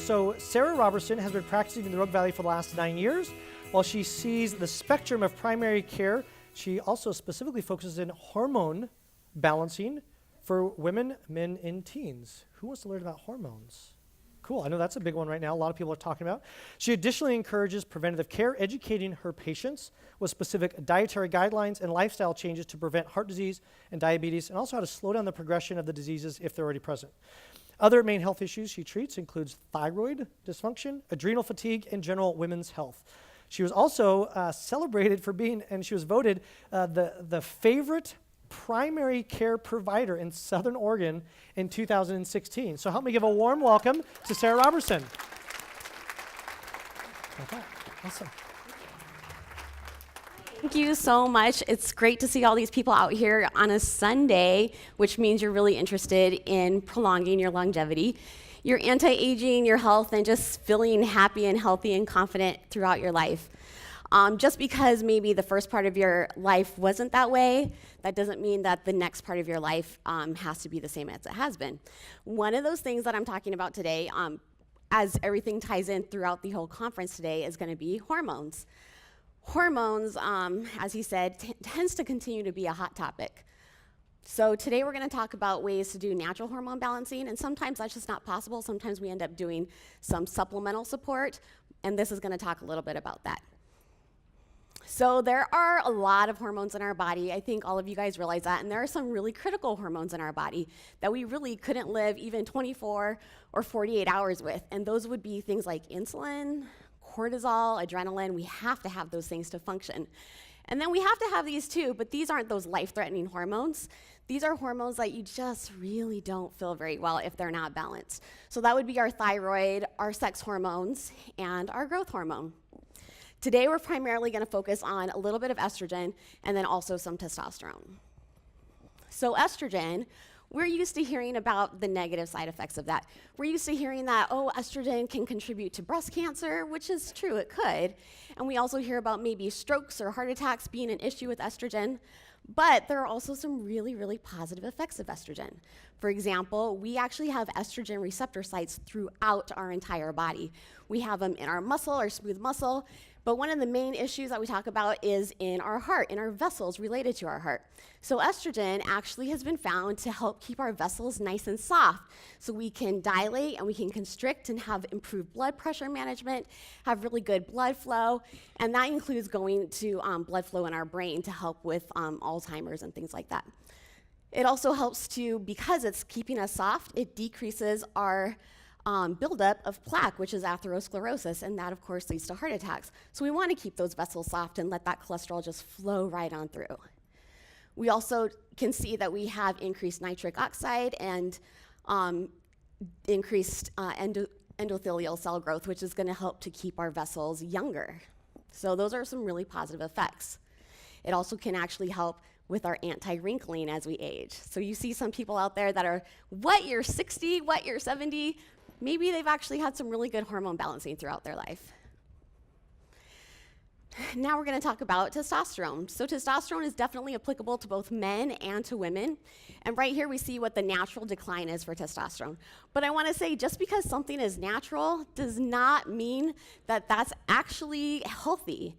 So Sarah Roberson has been practicing in the Rogue Valley for the last 9 years. While she sees the spectrum of primary care, she also specifically focuses in hormone balancing for women, men, and teens. Who wants to learn about hormones? Cool, I know that's a big one right now. A lot of people are talking about. She additionally encourages preventative care, educating her patients with specific dietary guidelines and lifestyle changes to prevent heart disease and diabetes, and also how to slow down the progression of the diseases if they're already present. Other main health issues she treats includes thyroid dysfunction, adrenal fatigue, and general women's health. She was also celebrated for being, and she was voted the favorite primary care provider in Southern Oregon in 2016. So help me give a warm welcome to Sarah Roberson. Awesome. Thank you so much. It's great to see all these people out here on a Sunday, which means you're really interested in prolonging your longevity, your anti-aging, your health, and just feeling happy and healthy and confident throughout your life. Just because maybe the first part of your life wasn't that way, that doesn't mean that the next part of your life has to be the same as it has been. One of those things that I'm talking about today, as everything ties in throughout the whole conference today, is going to be hormones. Hormones, as he said, tends to continue to be a hot topic. So today we're going to talk about ways to do natural hormone balancing, and sometimes that's just not possible. Sometimes we end up doing some supplemental support, and this is going to talk a little bit about that. So there are a lot of hormones in our body. I think all of you guys realize that. And there are some really critical hormones in our body that we really couldn't live even 24 or 48 hours with. And those would be things like insulin, cortisol, adrenaline. We have to have those things to function. And then we have to have these too, but these aren't those life-threatening hormones. These are hormones that you just really don't feel very well if they're not balanced. So that would be our thyroid, our sex hormones, and our growth hormone. Today, we're primarily going to focus on a little bit of estrogen and then also some testosterone. So estrogen, we're used to hearing about the negative side effects of that. We're used to hearing that, oh, estrogen can contribute to breast cancer, which is true, it could. And we also hear about maybe strokes or heart attacks being an issue with estrogen. But there are also some really, really positive effects of estrogen. For example, we actually have estrogen receptor sites throughout our entire body. We have them in our muscle, our smooth muscle. But one of the main issues that we talk about is in our heart, in our vessels related to our heart. So estrogen actually has been found to help keep our vessels nice and soft so we can dilate and we can constrict and have improved blood pressure management, have really good blood flow, and that includes going to blood flow in our brain to help with Alzheimer's and things like that. It also helps to, because it's keeping us soft, it decreases our buildup of plaque, which is atherosclerosis, and that, of course, leads to heart attacks. So we want to keep those vessels soft and let that cholesterol just flow right on through. We also can see that we have increased nitric oxide and increased endothelial cell growth, which is going to help to keep our vessels younger. So those are some really positive effects. It also can actually help with our anti-wrinkling as we age. So you see some people out there that are, what, you're 60, what, you're 70? Maybe they've actually had some really good hormone balancing throughout their life. Now we're going to talk about testosterone. So testosterone is definitely applicable to both men and to women. And right here we see what the natural decline is for testosterone. But I want to say just because something is natural does not mean that that's actually healthy.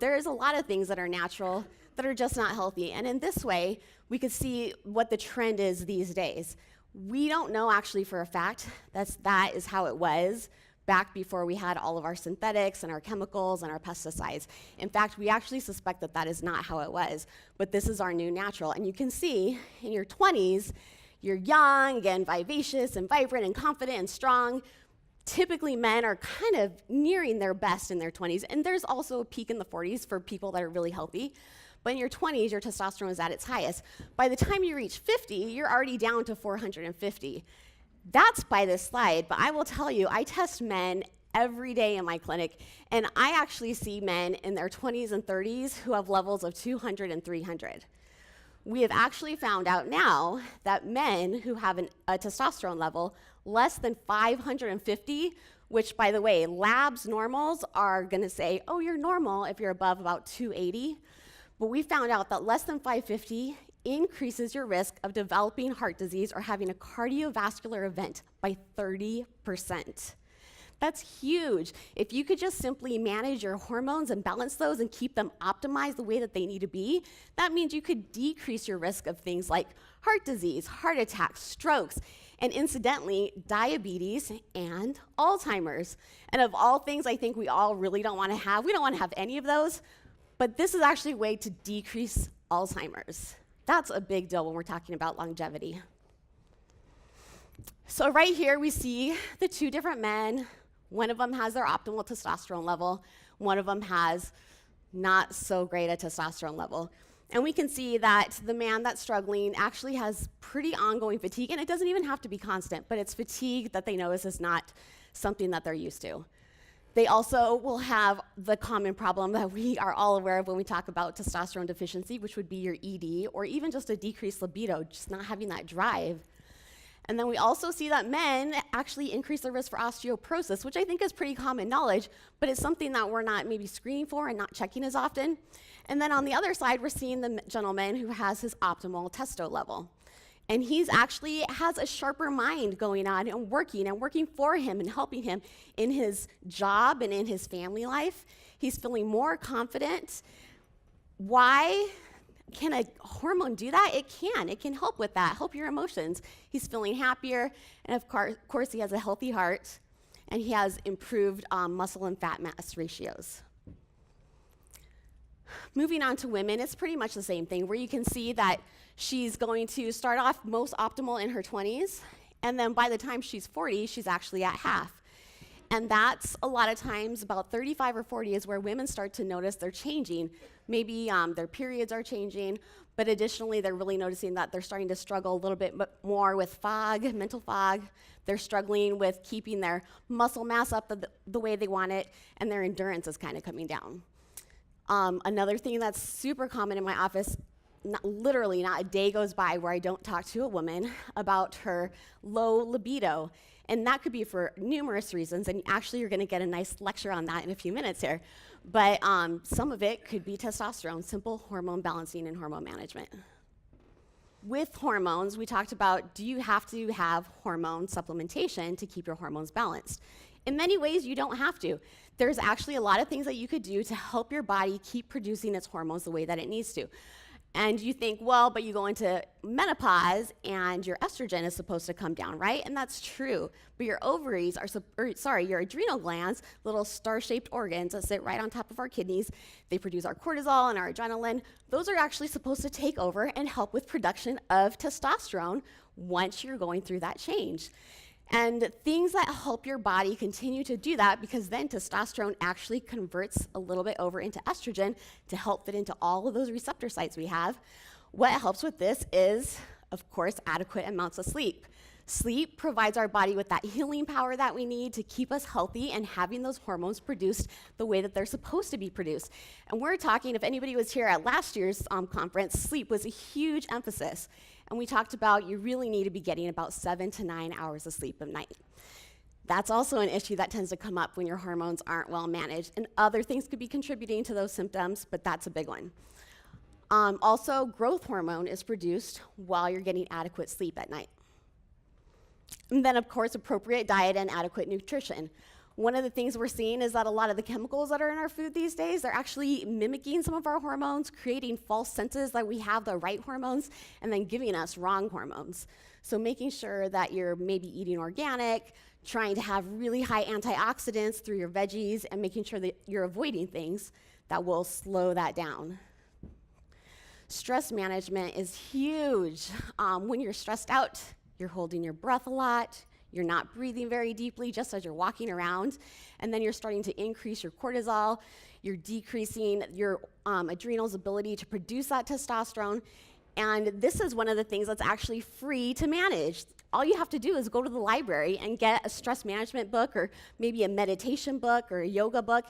There's a lot of things that are natural that are just not healthy. And in this way, we could see what the trend is these days. We don't know actually for a fact that is how it was back before we had all of our synthetics and our chemicals and our pesticides. In fact, we actually suspect that that is not how it was, but this is our new natural. And you can see in your 20s, you're young and vivacious and vibrant and confident and strong. Typically, men are kind of nearing their best in their 20s, and there's also a peak in the 40s for people that are really healthy. But in your 20s, your testosterone is at its highest. By the time you reach 50, you're already down to 450. That's by this slide, but I will tell you, I test men every day in my clinic, and I actually see men in their 20s and 30s who have levels of 200 and 300. We have actually found out now that men who have a testosterone level less than 550, which, by the way, labs normals are going to say, oh, you're normal if you're above about 280. But we found out that less than 550 increases your risk of developing heart disease or having a cardiovascular event by 30%. That's huge. If you could just simply manage your hormones and balance those and keep them optimized the way that they need to be, that means you could decrease your risk of things like heart disease, heart attacks, strokes, and incidentally, diabetes and Alzheimer's. And of all things I think we all really don't want to have, we don't want to have any of those, but this is actually a way to decrease Alzheimer's. That's a big deal when we're talking about longevity. So right here we see the two different men. One of them has their optimal testosterone level. One of them has not so great a testosterone level. And we can see that the man that's struggling actually has pretty ongoing fatigue, and it doesn't even have to be constant, but it's fatigue that they notice is not something that they're used to. They also will have the common problem that we are all aware of when we talk about testosterone deficiency, which would be your ED, or even just a decreased libido, just not having that drive. And then we also see that men actually increase the risk for osteoporosis, which I think is pretty common knowledge, but it's something that we're not maybe screening for and not checking as often. And then on the other side, we're seeing the gentleman who has his optimal testo level. And he's actually has a sharper mind going on and working for him and helping him in his job and in his family life. He's feeling more confident. Why? Can a hormone do that? It can help with that, help your emotions. He's feeling happier, and of course he has a healthy heart, and he has improved muscle and fat mass ratios. Moving on to women, it's pretty much the same thing, where you can see that she's going to start off most optimal in her 20s, and then by the time she's 40, she's actually at half. And that's a lot of times, about 35 or 40 is where women start to notice they're changing. Maybe their periods are changing, but additionally, they're really noticing that they're starting to struggle a little bit more with fog, mental fog. They're struggling with keeping their muscle mass up the way they want it, and their endurance is kind of coming down. Another thing that's super common in my office, literally not a day goes by where I don't talk to a woman about her low libido. And that could be for numerous reasons, and actually you're gonna get a nice lecture on that in a few minutes here. But some of it could be testosterone, simple hormone balancing and hormone management. With hormones, we talked about, do you have to have hormone supplementation to keep your hormones balanced? In many ways, you don't have to. There's actually a lot of things that you could do to help your body keep producing its hormones the way that it needs to. And you think, well, but you go into menopause and your estrogen is supposed to come down, right? And that's true. But your ovaries your adrenal glands, little star-shaped organs that sit right on top of our kidneys, they produce our cortisol and our adrenaline. Those are actually supposed to take over and help with production of testosterone once you're going through that change. And things that help your body continue to do that, because then testosterone actually converts a little bit over into estrogen to help fit into all of those receptor sites we have. What helps with this is, of course, adequate amounts of sleep. Sleep provides our body with that healing power that we need to keep us healthy and having those hormones produced the way that they're supposed to be produced. And we're talking, if anybody was here at last year's conference, sleep was a huge emphasis. And we talked about you really need to be getting about 7 to 9 hours of sleep at night. That's also an issue that tends to come up when your hormones aren't well managed. And other things could be contributing to those symptoms, but that's a big one. Also, growth hormone is produced while you're getting adequate sleep at night. And then, of course, appropriate diet and adequate nutrition. One of the things we're seeing is that a lot of the chemicals that are in our food these days, they're actually mimicking some of our hormones, creating false senses that we have the right hormones, and then giving us wrong hormones. So making sure that you're maybe eating organic, trying to have really high antioxidants through your veggies, and making sure that you're avoiding things that will slow that down. Stress management is huge. When you're stressed out, you're holding your breath a lot, you're not breathing very deeply just as you're walking around, and then you're starting to increase your cortisol, you're decreasing your adrenals' ability to produce that testosterone, and this is one of the things that's actually free to manage. All you have to do is go to the library and get a stress management book or maybe a meditation book or a yoga book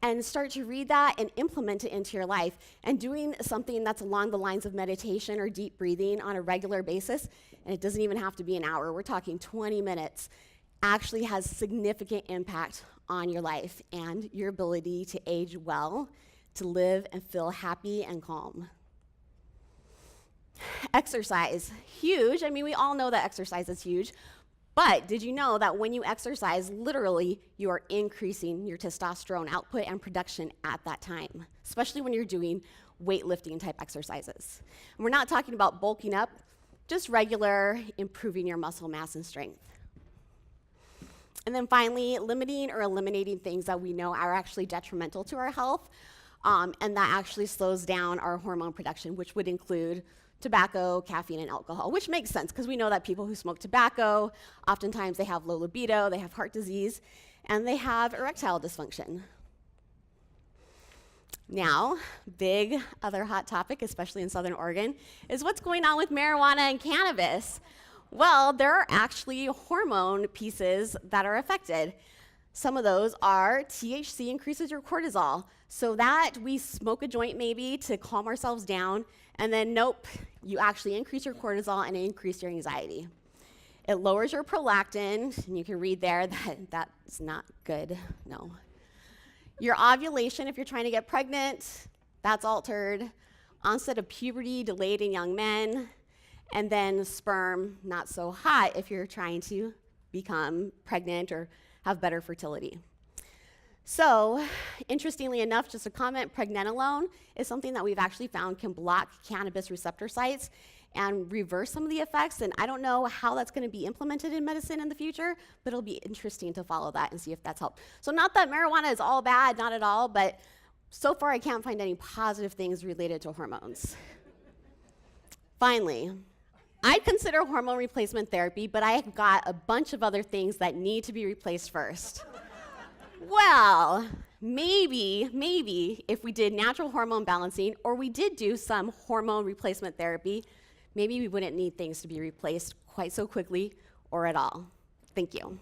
and start to read that and implement it into your life. And doing something that's along the lines of meditation or deep breathing on a regular basis, and it doesn't even have to be an hour, we're talking 20 minutes, actually has significant impact on your life and your ability to age well, to live and feel happy and calm. Exercise, huge. I mean, we all know that exercise is huge, But did you know that when you exercise, literally, you are increasing your testosterone output and production at that time, especially when you're doing weightlifting type exercises. And we're not talking about bulking up, just regular improving your muscle mass and strength. And then finally, limiting or eliminating things that we know are actually detrimental to our health, and that actually slows down our hormone production, which would include tobacco, caffeine, and alcohol, which makes sense because we know that people who smoke tobacco, oftentimes they have low libido, they have heart disease, and they have erectile dysfunction. Now, big other hot topic, especially in Southern Oregon, is what's going on with marijuana and cannabis. Well, there are actually hormone pieces that are affected. Some of those are THC increases your cortisol, so that we smoke a joint maybe to calm ourselves down, and then nope, you actually increase your cortisol and increase your anxiety. It lowers your prolactin, and you can read there that that's not good, no. Your ovulation, if you're trying to get pregnant, that's altered. Onset of puberty delayed in young men, and then sperm, not so hot if you're trying to become pregnant or have better fertility. So, interestingly enough, just a comment, pregnenolone is something that we've actually found can block cannabis receptor sites and reverse some of the effects, and I don't know how that's going to be implemented in medicine in the future, but it'll be interesting to follow that and see if that's helped. So not that marijuana is all bad, not at all, but so far I can't find any positive things related to hormones. Finally, I'd consider hormone replacement therapy, but I've got a bunch of other things that need to be replaced first. Well, maybe if we did natural hormone balancing or we did do some hormone replacement therapy, maybe we wouldn't need things to be replaced quite so quickly or at all. Thank you.